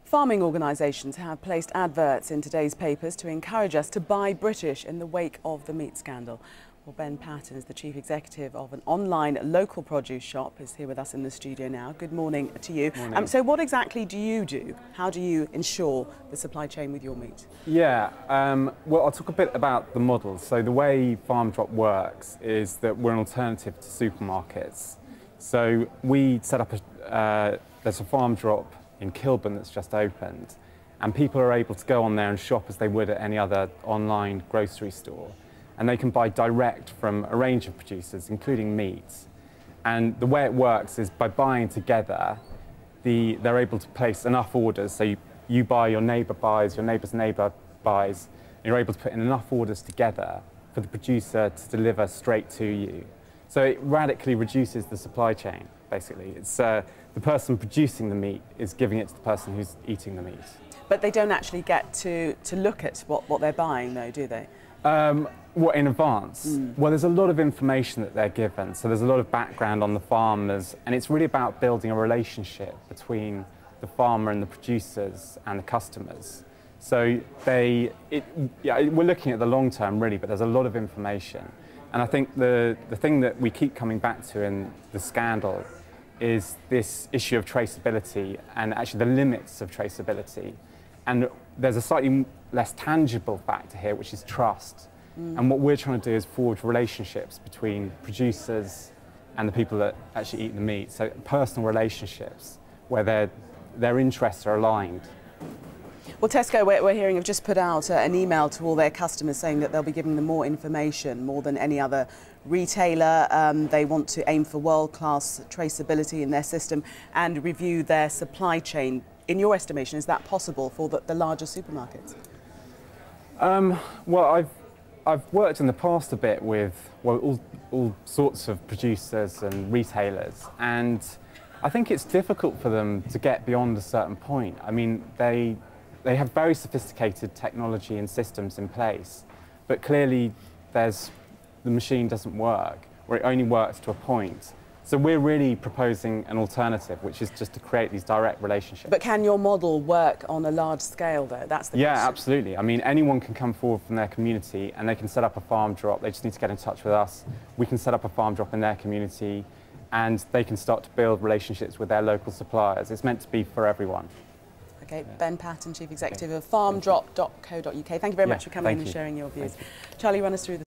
Farming organisations have placed adverts in today's papers to encourage us to buy British in the wake of the meat scandal. Well, Ben Patten is the chief executive of an online local produce shop, is here with us in the studio now. Good morning to you. Morning. So what exactly do you do? How do you ensure the supply chain with your meat? Yeah, well, I'll talk a bit about the model. So the way FarmDrop works is that we're an alternative to supermarkets. So we set up there's a FarmDrop in Kilburn that's just opened, and people are able to go on there and shop as they would at any other online grocery store. And they can buy direct from a range of producers, including meat. And the way it works is by buying together, they're able to place enough orders. So you buy, your neighbour buys, your neighbour's neighbour buys, and you're able to put in enough orders together for the producer to deliver straight to you. So it radically reduces the supply chain, basically. It's the person producing the meat is giving it to the person who's eating the meat. But they don't actually get to look at what they're buying, though, do they? What, in advance? Well, there's a lot of information that they're given, so there's a lot of background on the farmers, and it's really about building a relationship between the farmer and the producers and the customers. So we're looking at the long term, really, but there's a lot of information. And I think the thing that we keep coming back to in the scandal is this issue of traceability and actually the limits of traceability. And there's a slightly less tangible factor here, which is trust. And what we're trying to do is forge relationships between producers and the people that actually eat the meat. So personal relationships where their interests are aligned. Well, Tesco, we're hearing, have just put out an email to all their customers saying that they'll be giving them more information, more than any other retailer. They want to aim for world-class traceability in their system and review their supply chain. In your estimation, is that possible for the larger supermarkets? Well, I've worked in the past a bit with all sorts of producers and retailers, and I think it's difficult for them to get beyond a certain point. I mean, they have very sophisticated technology and systems in place, but clearly the machine doesn't work, or it only works to a point. So we're really proposing an alternative, which is just to create these direct relationships. But can your model work on a large scale, though? That's the question. Yeah, absolutely. I mean, anyone can come forward from their community and they can set up a FarmDrop. They just need to get in touch with us. We can set up a FarmDrop in their community, and they can start to build relationships with their local suppliers. It's meant to be for everyone. Okay, yeah. Ben Patten, Chief Executive of FarmDrop.co.uk. Thank you very much for coming in and sharing your views. Charlie, run us through the